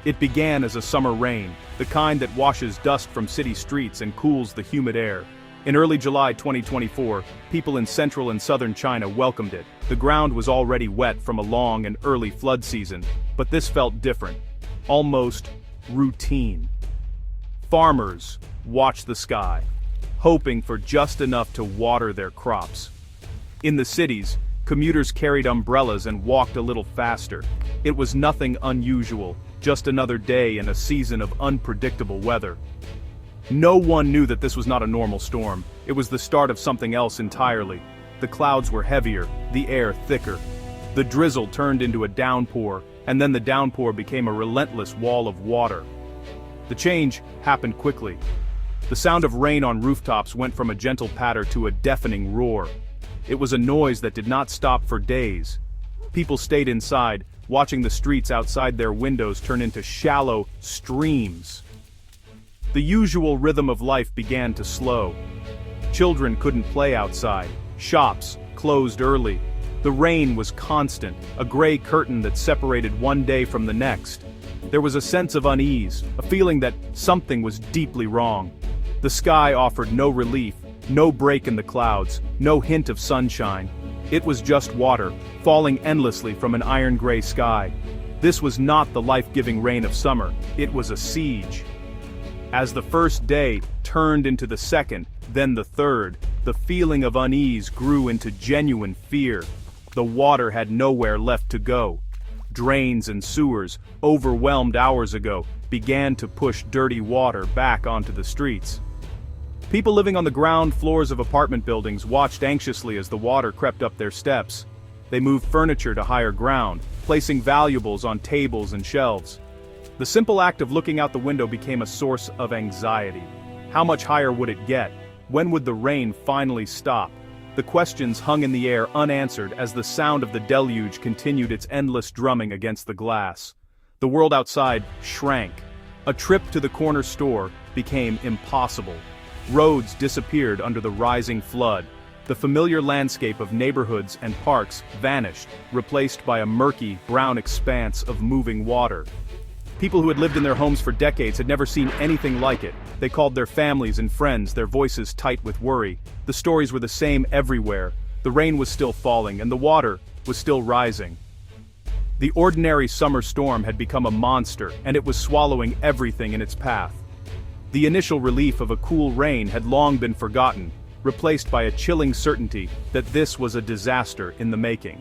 It began as a summer rain, the kind that washes dust from city streets and cools the humid air. In early July 2024, people in central and southern China welcomed it. The ground was already wet from a long and early flood season, but this felt different. Almost routine. Farmers watched the sky, hoping for just enough to water their crops. In the cities, commuters carried umbrellas and walked a little faster. It was nothing unusual, just another day in a season of unpredictable weather. No one knew that this was not a normal storm. It was the start of something else entirely. The clouds were heavier, the air thicker. The drizzle turned into a downpour, and then the downpour became a relentless wall of water. The change happened quickly. The sound of rain on rooftops went from a gentle patter to a deafening roar. It was a noise that did not stop for days. People stayed inside, watching the streets outside their windows turn into shallow streams. The usual rhythm of life began to slow. Children couldn't play outside. Shops closed early. The rain was constant, a gray curtain that separated one day from the next. There was a sense of unease, a feeling that something was deeply wrong. The sky offered no relief, no break in the clouds, no hint of sunshine. It was just water, falling endlessly from an iron-gray sky. This was not the life-giving rain of summer, it was a siege. As the first day turned into the second, then the third, the feeling of unease grew into genuine fear. The water had nowhere left to go. Drains and sewers, overwhelmed hours ago, began to push dirty water back onto the streets. People living on the ground floors of apartment buildings watched anxiously as the water crept up their steps. They moved furniture to higher ground, placing valuables on tables and shelves. The simple act of looking out the window became a source of anxiety. How much higher would it get? When would the rain finally stop? The questions hung in the air unanswered as the sound of the deluge continued its endless drumming against the glass. The world outside shrank. A trip to the corner store became impossible. Roads disappeared under the rising flood. The familiar landscape of neighborhoods and parks vanished, replaced by a murky, brown expanse of moving water. People who had lived in their homes for decades had never seen anything like it. They called their families and friends, their voices tight with worry. The stories were the same everywhere. The rain was still falling, and the water was still rising. The ordinary summer storm had become a monster, and it was swallowing everything in its path. The initial relief of a cool rain had long been forgotten, replaced by a chilling certainty that this was a disaster in the making.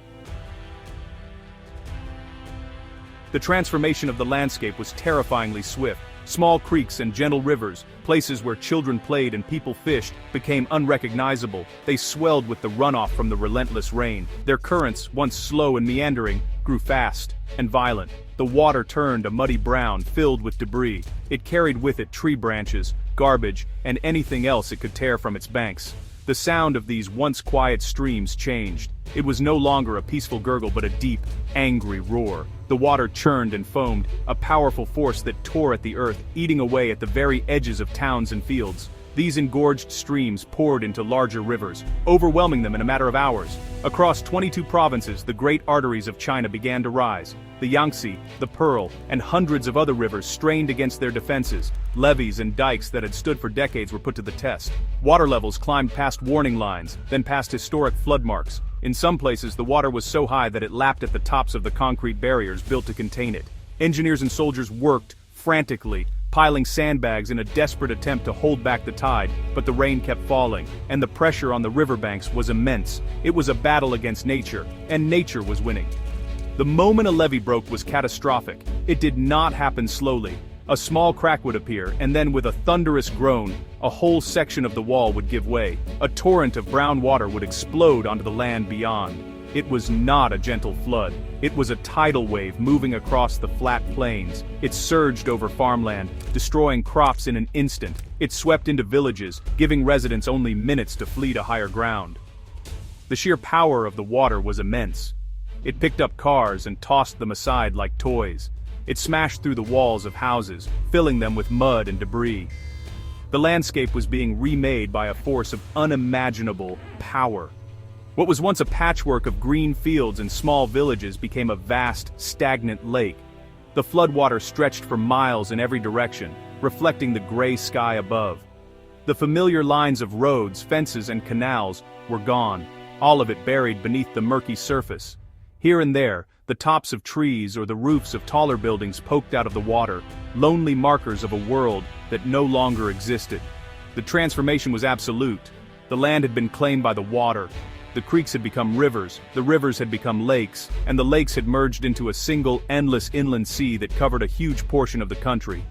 The transformation of the landscape was terrifyingly swift. Small creeks and gentle rivers, places where children played and people fished, became unrecognizable. They swelled with the runoff from the relentless rain. Their currents, once slow and meandering, grew fast and violent. The water turned a muddy brown, filled with debris. It carried with it tree branches, garbage, and anything else it could tear from its banks. The sound of these once quiet streams changed. It was no longer a peaceful gurgle but a deep, angry roar. The water churned and foamed, a powerful force that tore at the earth, eating away at the very edges of towns and fields. These engorged streams poured into larger rivers, overwhelming them in a matter of hours. Across 22 provinces, the great arteries of China began to rise. The Yangtze, the Pearl, and hundreds of other rivers strained against their defenses. Levees and dikes that had stood for decades were put to the test. Water levels climbed past warning lines, then past historic flood marks. In some places, the water was so high that it lapped at the tops of the concrete barriers built to contain it. Engineers and soldiers worked frantically, piling sandbags in a desperate attempt to hold back the tide, but the rain kept falling, and the pressure on the riverbanks was immense. It was a battle against nature, and nature was winning. The moment a levee broke was catastrophic. It did not happen slowly. A small crack would appear, and then with a thunderous groan, a whole section of the wall would give way. A torrent of brown water would explode onto the land beyond. It was not a gentle flood. It was a tidal wave moving across the flat plains. It surged over farmland, destroying crops in an instant. It swept into villages, giving residents only minutes to flee to higher ground. The sheer power of the water was immense. It picked up cars and tossed them aside like toys. It smashed through the walls of houses, filling them with mud and debris. The landscape was being remade by a force of unimaginable power. What was once a patchwork of green fields and small villages became a vast, stagnant lake. The floodwater stretched for miles in every direction, reflecting the gray sky above. The familiar lines of roads, fences, and canals were gone, all of it buried beneath the murky surface. Here and there, the tops of trees or the roofs of taller buildings poked out of the water, lonely markers of a world that no longer existed. The transformation was absolute. The land had been claimed by the water. The creeks had become rivers, the rivers had become lakes, and the lakes had merged into a single, endless inland sea that covered a huge portion of the country.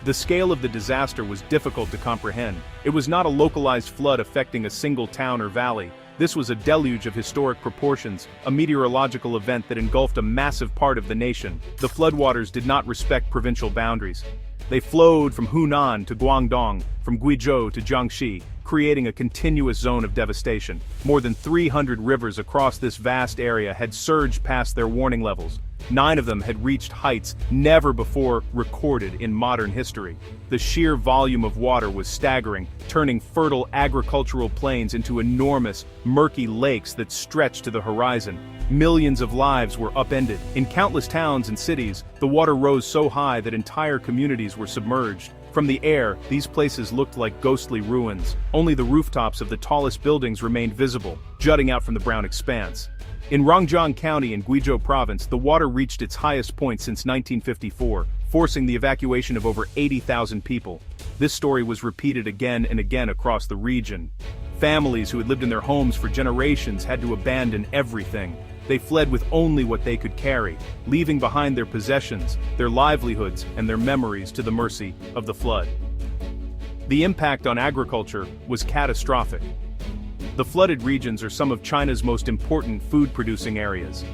The scale of the disaster was difficult to comprehend. It was not a localized flood affecting a single town or valley. This was a deluge of historic proportions, a meteorological event that engulfed a massive part of the nation. The floodwaters did not respect provincial boundaries. They flowed from Hunan to Guangdong, from Guizhou to Jiangxi, creating a continuous zone of devastation. More than 300 rivers across this vast area had surged past their warning levels. 9 of them had reached heights never before recorded in modern history. The sheer volume of water was staggering, turning fertile agricultural plains into enormous, murky lakes that stretched to the horizon. Millions of lives were upended. In countless towns and cities, the water rose so high that entire communities were submerged. From the air, these places looked like ghostly ruins. Only the rooftops of the tallest buildings remained visible, jutting out from the brown expanse. In Rongjiang County in Guizhou Province, the water reached its highest point since 1954, forcing the evacuation of over 80,000 people. This story was repeated again and again across the region. Families who had lived in their homes for generations had to abandon everything. They fled with only what they could carry, leaving behind their possessions, their livelihoods, and their memories to the mercy of the flood. The impact on agriculture was catastrophic. The flooded regions are some of China's most important food-producing areas.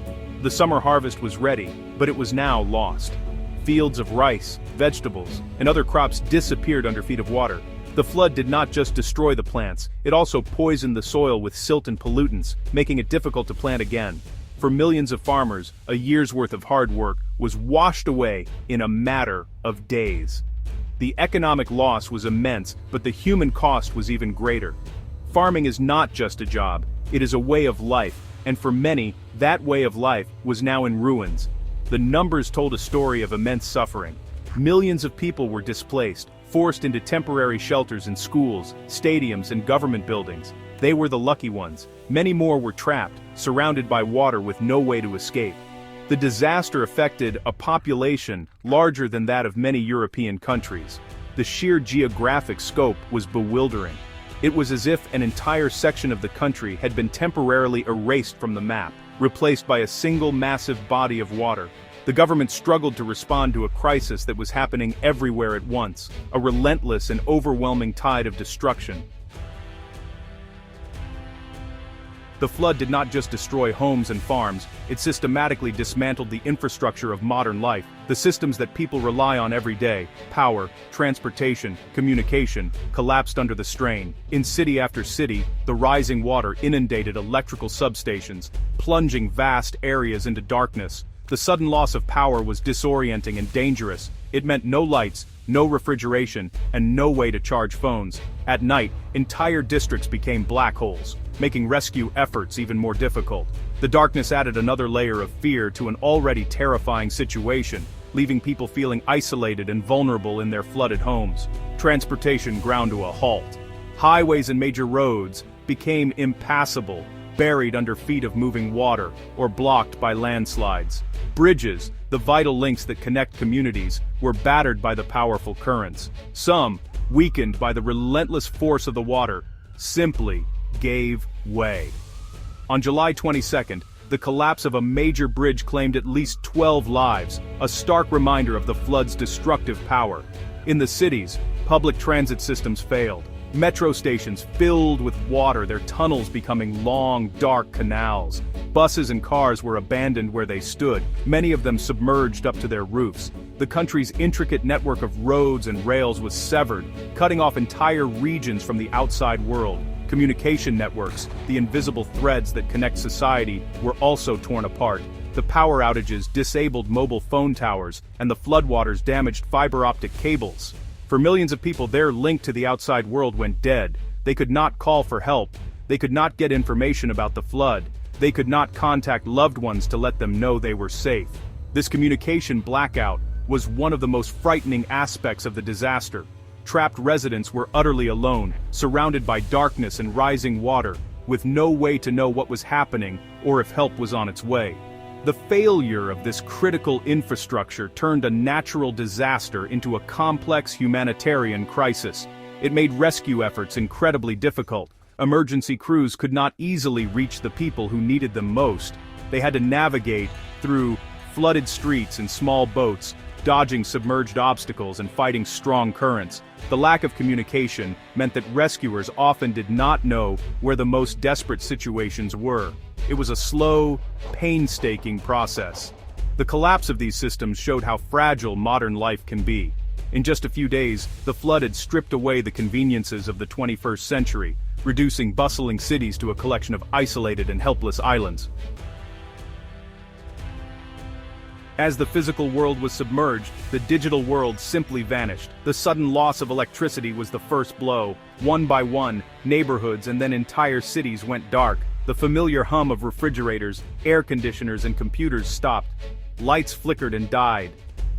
The summer harvest was ready, but it was now lost. Fields of rice, vegetables, and other crops disappeared under feet of water. The flood did not just destroy the plants, it also poisoned the soil with silt and pollutants, making it difficult to plant again. For millions of farmers, a year's worth of hard work was washed away in a matter of days. The economic loss was immense, but the human cost was even greater. Farming is not just a job, it is a way of life, and for many, that way of life was now in ruins. The numbers told a story of immense suffering. Millions of people were displaced, forced into temporary shelters in schools, stadiums, and government buildings. They were the lucky ones. Many more were trapped, surrounded by water with no way to escape. The disaster affected a population larger than that of many European countries. The sheer geographic scope was bewildering. It was as if an entire section of the country had been temporarily erased from the map, replaced by a single massive body of water. The government struggled to respond to a crisis that was happening everywhere at once, a relentless and overwhelming tide of destruction. The flood did not just destroy homes and farms, it systematically dismantled the infrastructure of modern life, the systems that people rely on every day. Power, transportation, communication, collapsed under the strain. In city after city, the rising water inundated electrical substations, plunging vast areas into darkness. The sudden loss of power was disorienting and dangerous. It meant no lights, no refrigeration, and no way to charge phones. At night, entire districts became black holes, making rescue efforts even more difficult. The darkness added another layer of fear to an already terrifying situation, leaving people feeling isolated and vulnerable in their flooded homes. Transportation ground to a halt. Highways and major roads became impassable, buried under feet of moving water, or blocked by landslides. Bridges, the vital links that connect communities, were battered by the powerful currents. Some, weakened by the relentless force of the water, simply gave way. On July 22nd, the collapse of a major bridge claimed at least 12 lives, a stark reminder of the flood's destructive power. In the cities, public transit systems failed. Metro stations filled with water, their tunnels becoming long, dark canals. Buses and cars were abandoned where they stood, many of them submerged up to their roofs. The country's intricate network of roads and rails was severed, cutting off entire regions from the outside world. Communication networks, the invisible threads that connect society, were also torn apart. The power outages disabled mobile phone towers, and the floodwaters damaged fiber optic cables. For millions of people, their link to the outside world went dead. They could not call for help. They could not get information about the flood. They could not contact loved ones to let them know they were safe. This communication blackout was one of the most frightening aspects of the disaster. Trapped residents were utterly alone, surrounded by darkness and rising water, with no way to know what was happening or if help was on its way. The failure of this critical infrastructure turned a natural disaster into a complex humanitarian crisis. It made rescue efforts incredibly difficult. Emergency crews could not easily reach the people who needed them most. They had to navigate through flooded streets in small boats, dodging submerged obstacles and fighting strong currents. The lack of communication meant that rescuers often did not know where the most desperate situations were. It was a slow, painstaking process. The collapse of these systems showed how fragile modern life can be. In just a few days, the flood had stripped away the conveniences of the 21st century, reducing bustling cities to a collection of isolated and helpless islands. As the physical world was submerged, the digital world simply vanished. The sudden loss of electricity was the first blow. One by one, neighborhoods and then entire cities went dark. The familiar hum of refrigerators, air conditioners, and computers stopped. Lights flickered and died.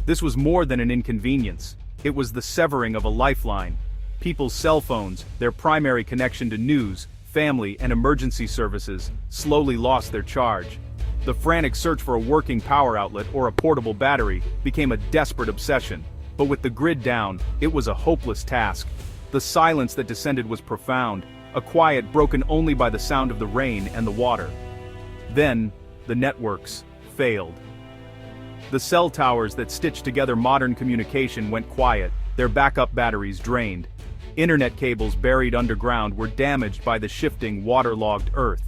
This was more than an inconvenience. It was the severing of a lifeline. People's cell phones, their primary connection to news, family, and emergency services, slowly lost their charge. The frantic search for a working power outlet or a portable battery became a desperate obsession. But with the grid down, it was a hopeless task. The silence that descended was profound, a quiet broken only by the sound of the rain and the water. Then, the networks failed. The cell towers that stitched together modern communication went quiet, their backup batteries drained. Internet cables buried underground were damaged by the shifting, waterlogged earth.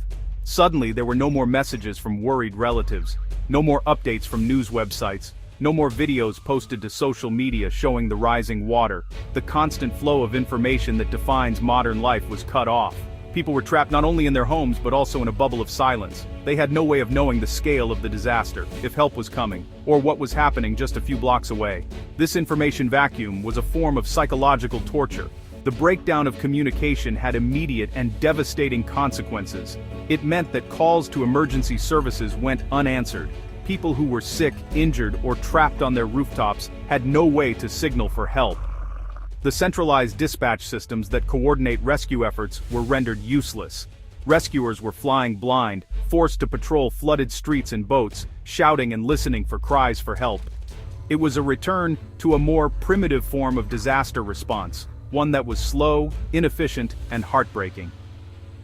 Suddenly, there were no more messages from worried relatives, no more updates from news websites, no more videos posted to social media showing the rising water. The constant flow of information that defines modern life was cut off. People were trapped not only in their homes but also in a bubble of silence. They had no way of knowing the scale of the disaster, if help was coming, or what was happening just a few blocks away. This information vacuum was a form of psychological torture. The breakdown of communication had immediate and devastating consequences. It meant that calls to emergency services went unanswered. People who were sick, injured, or trapped on their rooftops had no way to signal for help. The centralized dispatch systems that coordinate rescue efforts were rendered useless. Rescuers were flying blind, forced to patrol flooded streets in boats, shouting and listening for cries for help. It was a return to a more primitive form of disaster response, one that was slow, inefficient, and heartbreaking.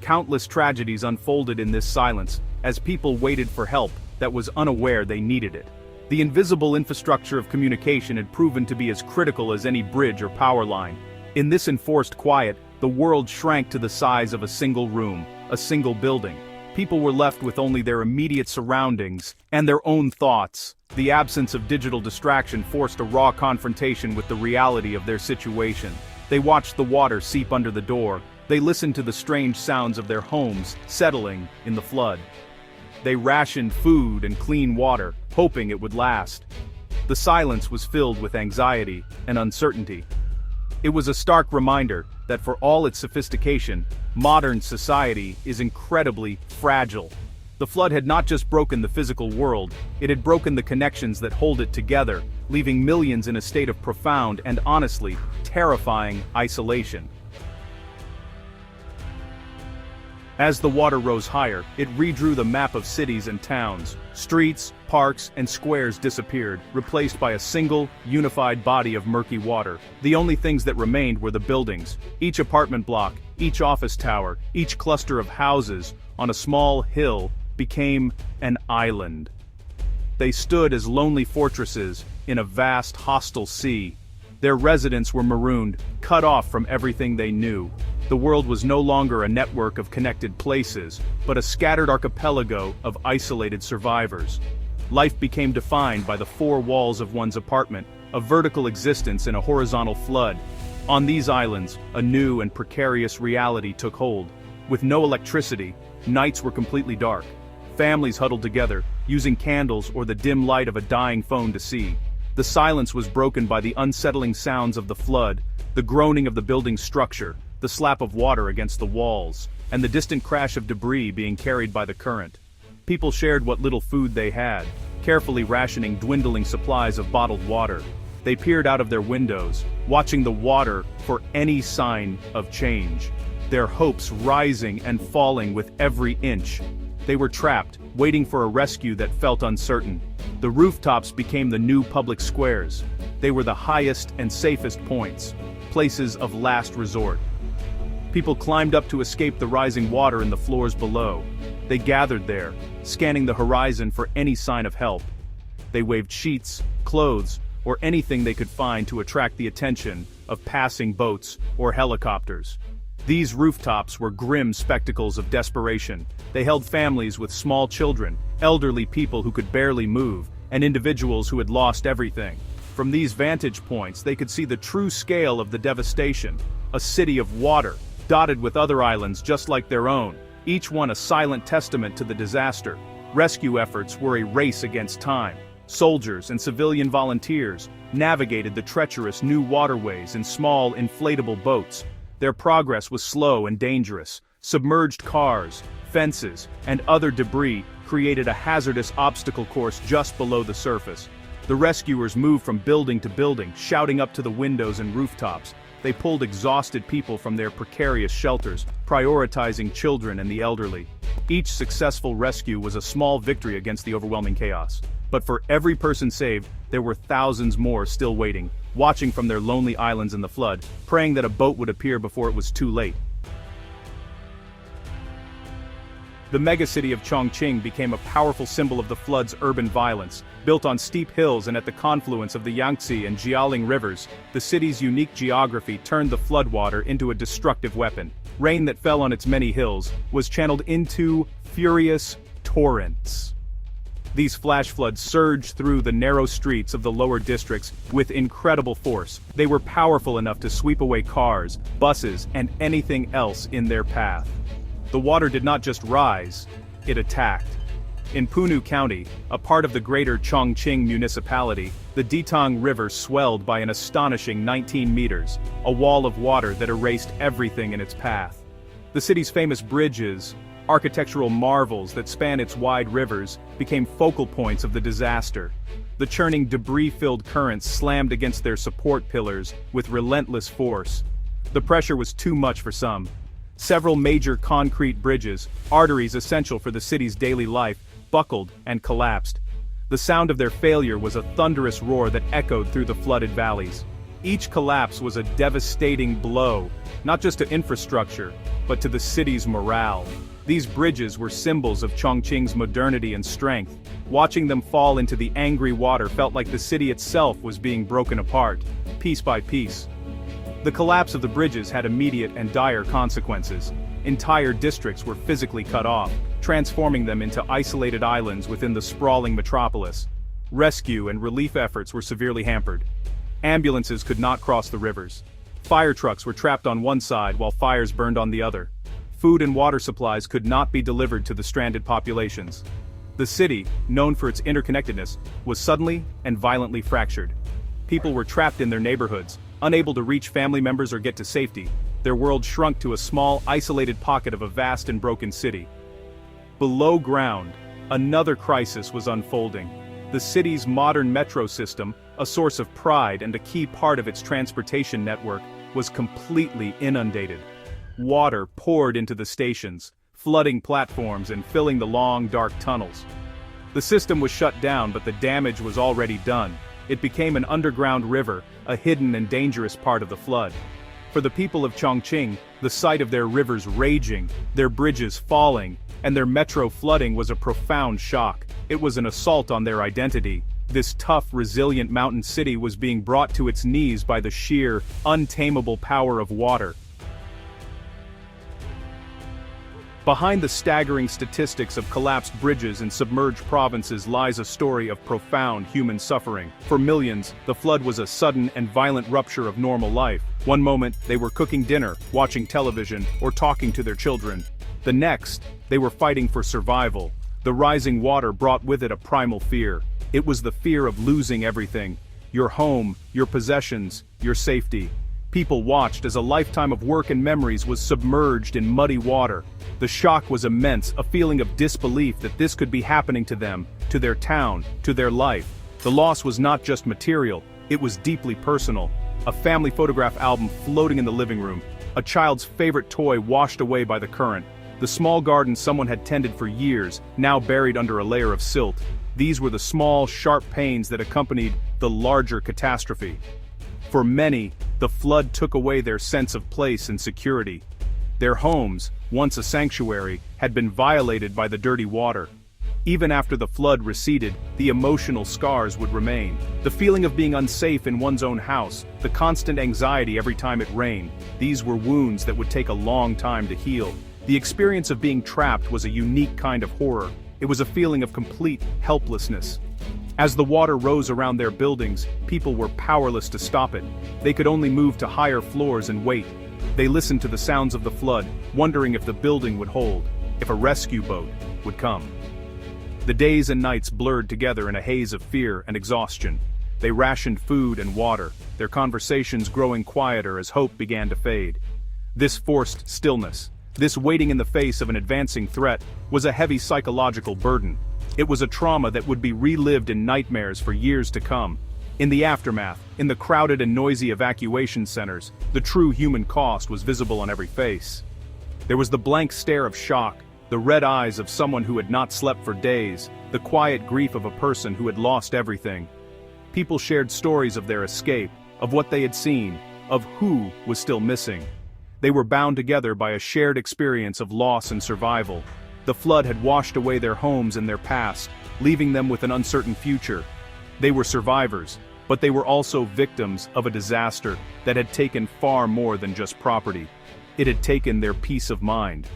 Countless tragedies unfolded in this silence, as people waited for help that was unaware they needed it. The invisible infrastructure of communication had proven to be as critical as any bridge or power line. In this enforced quiet, the world shrank to the size of a single room, a single building. People were left with only their immediate surroundings and their own thoughts. The absence of digital distraction forced a raw confrontation with the reality of their situation. They watched the water seep under the door. They listened to the strange sounds of their homes settling in the flood. They rationed food and clean water, hoping it would last. The silence was filled with anxiety and uncertainty. It was a stark reminder that for all its sophistication, modern society is incredibly fragile. The flood had not just broken the physical world, it had broken the connections that hold it together, leaving millions in a state of profound and honestly, terrifying isolation. As the water rose higher, it redrew the map of cities and towns. Streets, parks, and squares disappeared, replaced by a single, unified body of murky water. The only things that remained were the buildings. Each apartment block, each office tower, each cluster of houses on a small hill became an island. They stood as lonely fortresses in a vast, hostile sea. Their residents were marooned, cut off from everything they knew. The world was no longer a network of connected places, but a scattered archipelago of isolated survivors. Life became defined by the four walls of one's apartment, a vertical existence in a horizontal flood. On these islands, a new and precarious reality took hold. With no electricity, nights were completely dark. Families huddled together, using candles or the dim light of a dying phone to see. The silence was broken by the unsettling sounds of the flood, the groaning of the building's structure, the slap of water against the walls, and the distant crash of debris being carried by the current. People shared what little food they had, carefully rationing dwindling supplies of bottled water. They peered out of their windows, watching the water for any sign of change, their hopes rising and falling with every inch. They were trapped, waiting for a rescue that felt uncertain. The rooftops became the new public squares. They were the highest and safest points, places of last resort. People climbed up to escape the rising water in the floors below. They gathered there, scanning the horizon for any sign of help. They waved sheets, clothes, or anything they could find to attract the attention of passing boats or helicopters. These rooftops were grim spectacles of desperation. They held families with small children, elderly people who could barely move, and individuals who had lost everything. From these vantage points, they could see the true scale of the devastation. A city of water, dotted with other islands just like their own, each one a silent testament to the disaster. Rescue efforts were a race against time. Soldiers and civilian volunteers navigated the treacherous new waterways in small, inflatable boats. Their progress was slow and dangerous. Submerged cars, fences, and other debris created a hazardous obstacle course just below the surface. The rescuers moved from building to building, shouting up to the windows and rooftops. They pulled exhausted people from their precarious shelters, prioritizing children and the elderly. Each successful rescue was a small victory against the overwhelming chaos. But for every person saved, there were thousands more still waiting, watching from their lonely islands in the flood, praying that a boat would appear before it was too late. The megacity of Chongqing became a powerful symbol of the flood's urban violence. Built on steep hills and at the confluence of the Yangtze and Jialing rivers, the city's unique geography turned the floodwater into a destructive weapon. Rain that fell on its many hills was channeled into furious torrents. These flash floods surged through the narrow streets of the lower districts with incredible force. They were powerful enough to sweep away cars, buses, and anything else in their path. The water did not just rise, it attacked. In Punu County, a part of the greater Chongqing municipality, the Ditang River swelled by an astonishing 19 meters, a wall of water that erased everything in its path. The city's famous bridges, architectural marvels that span its wide rivers, became focal points of the disaster. The churning debris-filled currents slammed against their support pillars with relentless force. The pressure was too much for some. Several major concrete bridges, arteries essential for the city's daily life, buckled and collapsed. The sound of their failure was a thunderous roar that echoed through the flooded valleys. Each collapse was a devastating blow, not just to infrastructure, but to the city's morale. These bridges were symbols of Chongqing's modernity and strength. Watching them fall into the angry water felt like the city itself was being broken apart, piece by piece. The collapse of the bridges had immediate and dire consequences. Entire districts were physically cut off, transforming them into isolated islands within the sprawling metropolis. Rescue and relief efforts were severely hampered. Ambulances could not cross the rivers. Fire trucks were trapped on one side while fires burned on the other. Food and water supplies could not be delivered to the stranded populations. The city, known for its interconnectedness, was suddenly and violently fractured. People were trapped in their neighborhoods, unable to reach family members or get to safety. Their world shrunk to a small, isolated pocket of a vast and broken city. Below ground, another crisis was unfolding. The city's modern metro system, a source of pride and a key part of its transportation network, was completely inundated. Water poured into the stations, flooding platforms and filling the long, dark tunnels. The system was shut down, but the damage was already done. It became an underground river, a hidden and dangerous part of the flood. For the people of Chongqing, the sight of their rivers raging, their bridges falling, and their metro flooding was a profound shock. It was an assault on their identity. This tough, resilient mountain city was being brought to its knees by the sheer, untamable power of water. Behind the staggering statistics of collapsed bridges and submerged provinces lies a story of profound human suffering. For millions, the flood was a sudden and violent rupture of normal life. One moment, they were cooking dinner, watching television, or talking to their children. The next, they were fighting for survival. The rising water brought with it a primal fear. It was the fear of losing everything: your home, your possessions, your safety. People watched as a lifetime of work and memories was submerged in muddy water. The shock was immense, a feeling of disbelief that this could be happening to them, to their town, to their life. The loss was not just material, it was deeply personal. A family photograph album floating in the living room, a child's favorite toy washed away by the current, the small garden someone had tended for years, now buried under a layer of silt. These were the small, sharp pains that accompanied the larger catastrophe. For many, the flood took away their sense of place and security. Their homes, once a sanctuary, had been violated by the dirty water. Even after the flood receded, the emotional scars would remain. The feeling of being unsafe in one's own house, the constant anxiety every time it rained, these were wounds that would take a long time to heal. The experience of being trapped was a unique kind of horror. It was a feeling of complete helplessness. As the water rose around their buildings, people were powerless to stop it. They could only move to higher floors and wait. They listened to the sounds of the flood, wondering if the building would hold, if a rescue boat would come. The days and nights blurred together in a haze of fear and exhaustion. They rationed food and water, their conversations growing quieter as hope began to fade. This forced stillness, this waiting in the face of an advancing threat, was a heavy psychological burden. It was a trauma that would be relived in nightmares for years to come. In the aftermath, in the crowded and noisy evacuation centers, the true human cost was visible on every face. There was the blank stare of shock, the red eyes of someone who had not slept for days, the quiet grief of a person who had lost everything. People shared stories of their escape, of what they had seen, of who was still missing. They were bound together by a shared experience of loss and survival. The flood had washed away their homes and their past, leaving them with an uncertain future. They were survivors, but they were also victims of a disaster that had taken far more than just property. It had taken their peace of mind.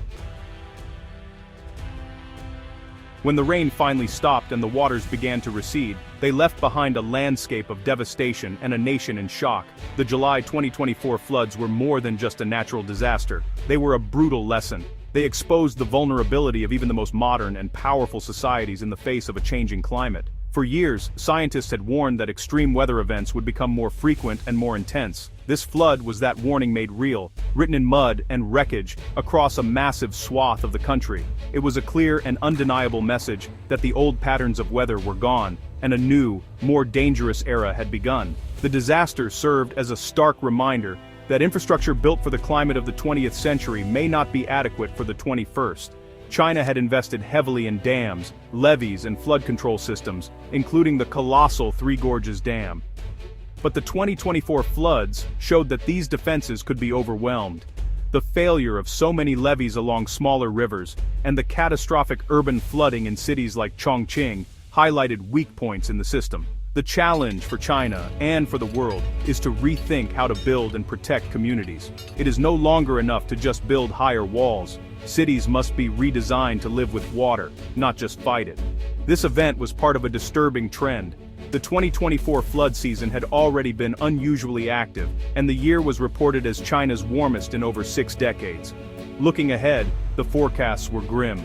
When the rain finally stopped and the waters began to recede, they left behind a landscape of devastation and a nation in shock. The July 2024 floods were more than just a natural disaster. They were a brutal lesson. They exposed the vulnerability of even the most modern and powerful societies in the face of a changing climate. For years, scientists had warned that extreme weather events would become more frequent and more intense. This flood was that warning made real, written in mud and wreckage across a massive swath of the country. It was a clear and undeniable message that the old patterns of weather were gone, and a new, more dangerous era had begun. The disaster served as a stark reminder that infrastructure built for the climate of the 20th century may not be adequate for the 21st. China had invested heavily in dams, levees, and flood control systems, including the colossal Three Gorges Dam. But the 2024 floods showed that these defenses could be overwhelmed. The failure of so many levees along smaller rivers, and the catastrophic urban flooding in cities like Chongqing, highlighted weak points in the system. The challenge for China, and for the world, is to rethink how to build and protect communities. It is no longer enough to just build higher walls. Cities must be redesigned to live with water, not just fight it. This event was part of a disturbing trend. The 2024 flood season had already been unusually active, and the year was reported as China's warmest in over 6 decades. Looking ahead, the forecasts were grim.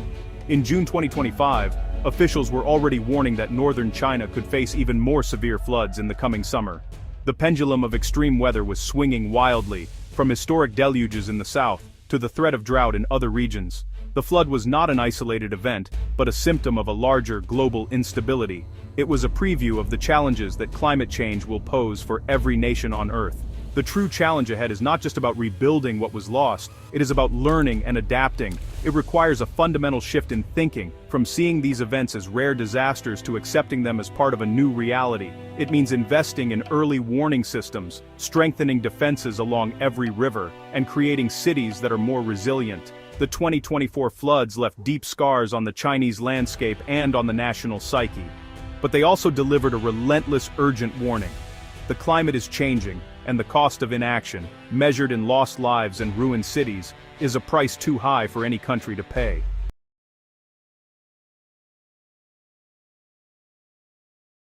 In June 2025, officials were already warning that northern China could face even more severe floods in the coming summer. The pendulum of extreme weather was swinging wildly, from historic deluges in the south to the threat of drought in other regions. The flood was not an isolated event, but a symptom of a larger global instability. It was a preview of the challenges that climate change will pose for every nation on Earth. The true challenge ahead is not just about rebuilding what was lost, it is about learning and adapting. It requires a fundamental shift in thinking, from seeing these events as rare disasters to accepting them as part of a new reality. It means investing in early warning systems, strengthening defenses along every river, and creating cities that are more resilient. The 2024 floods left deep scars on the Chinese landscape and on the national psyche. But they also delivered a relentless, urgent warning. The climate is changing, and the cost of inaction, measured in lost lives and ruined cities, is a price too high for any country to pay.